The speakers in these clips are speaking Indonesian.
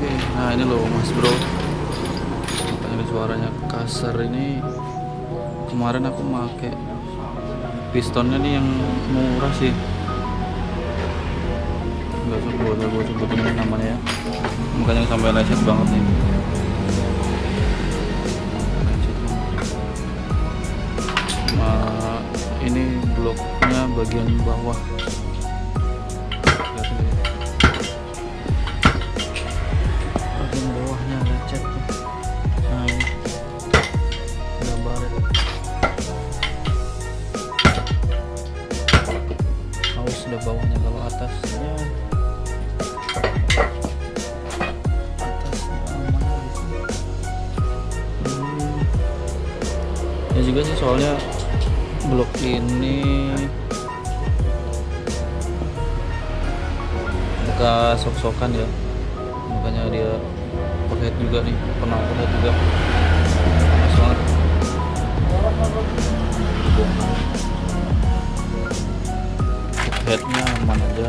Oke, nah ini loh mas bro, makanya suaranya kasar ini. Kemarin aku pakai pistonnya nih yang murah sih, nggak usah gue sebutin ini namanya ya, makanya sampai lecet banget nih. Nah, ini bloknya bagian bawah. Bagian bawahnya lecet tuh. Nah ini udah baret. Awas udah bawahnya, kalau atasnya aman gitu. Ya juga sih, soalnya blok ini bekas sok-sokan ya, makanya dia overhead juga nih, pernah overhead juga, pas banget. Bongkar, headnya aman aja,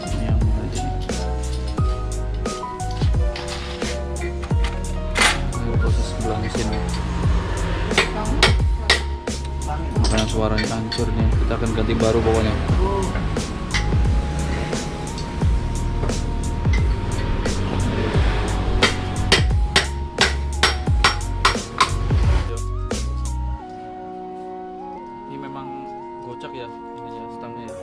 ini aman aja nih. Ini proses belah mesin nih, makanya suaranya hancur nih. Kita akan ganti baru pokoknya. Ini memang gocak ya ininya, stangnya ya.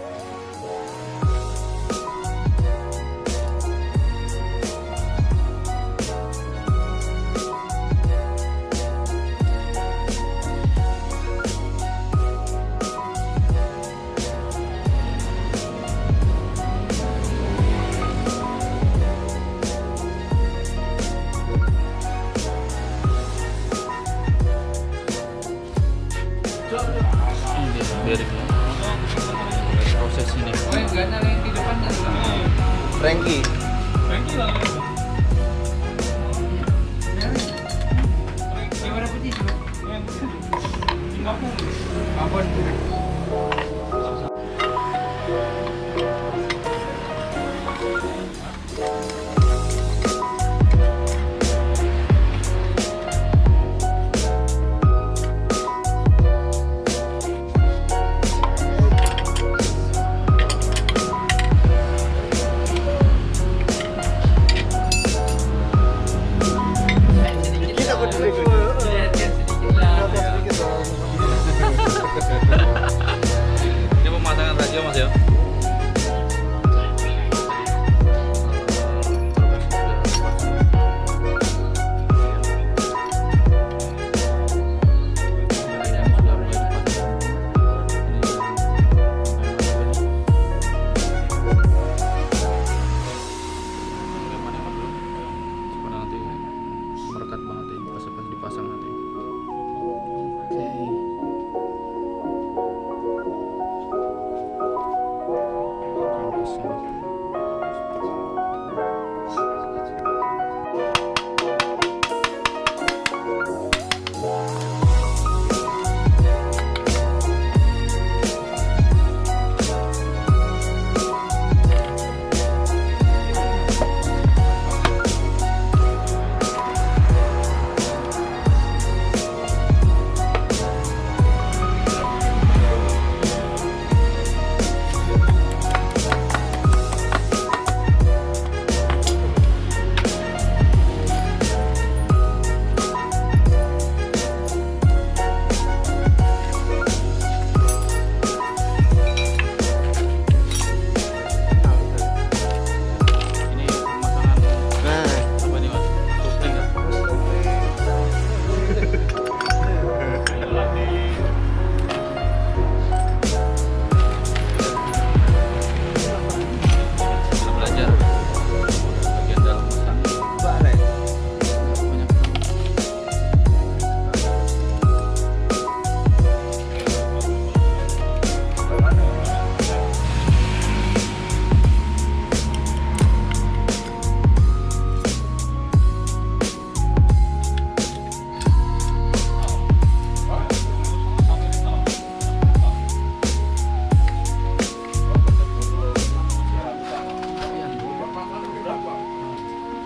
Bearingnya proses ini. Frankie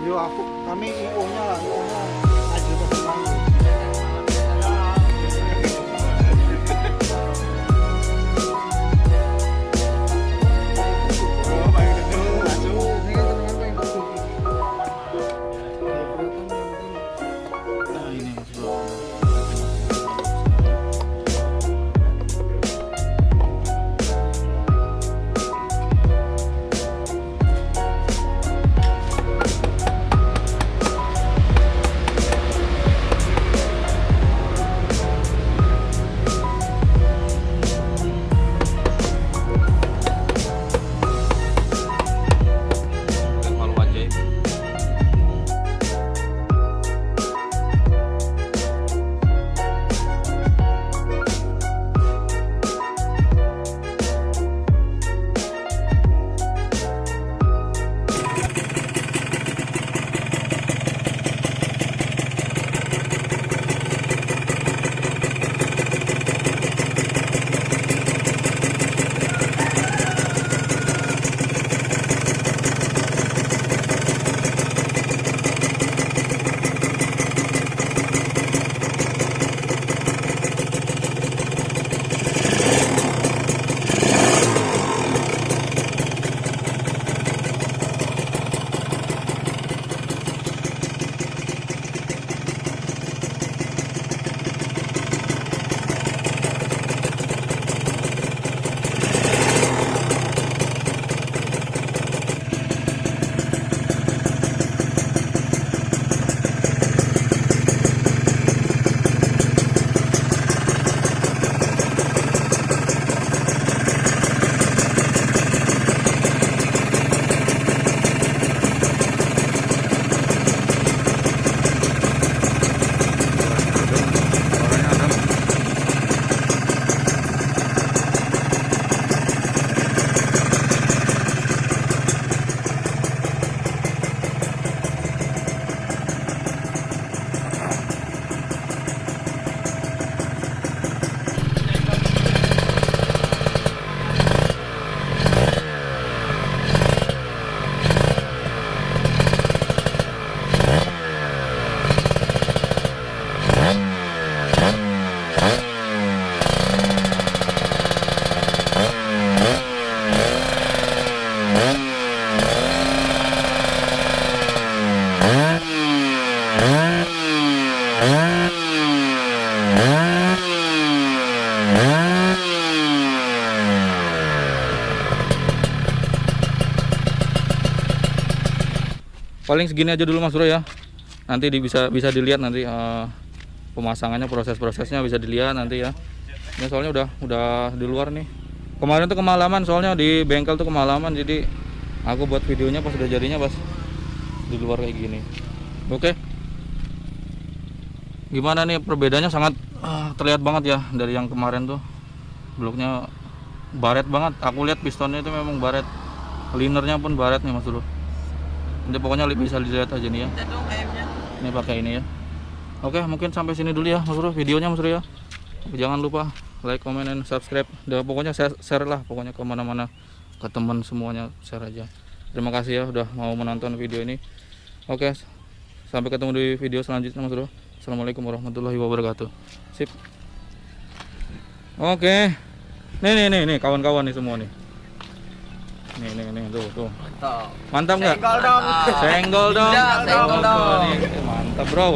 Yo kami IO-nya lah, IO-nya aja pesan. Paling segini aja dulu Mas Bro ya. Nanti bisa dilihat nanti pemasangannya, proses-prosesnya bisa dilihat nanti ya. Ini soalnya udah di luar nih. Kemarin tuh kemalaman soalnya di bengkel tuh kemalaman, jadi aku buat videonya pas udah jadinya pas di luar kayak gini. Oke. Gimana nih perbedaannya, sangat terlihat banget ya dari yang kemarin tuh. Bloknya baret banget. Aku lihat pistonnya itu memang baret. Linernya pun baret nih Mas Bro. Nanti pokoknya bisa dilihat aja nih ya. Ini pakai ini ya. Oke, mungkin sampai sini dulu ya Mas Bro videonya Mas Bro ya. Jangan lupa like, comment, dan subscribe. Udah, pokoknya share lah pokoknya kemana-mana, ke teman semuanya share aja. Terima kasih ya udah mau menonton video ini. Oke, sampai ketemu di video selanjutnya Mas Bro. Assalamualaikum warahmatullahi wabarakatuh. Sip. Oke. Nih kawan-kawan nih semua nih. Nih tuh. Mantap nggak? Senggol dong. Senggol dong. Senggol dong. Mantap bro.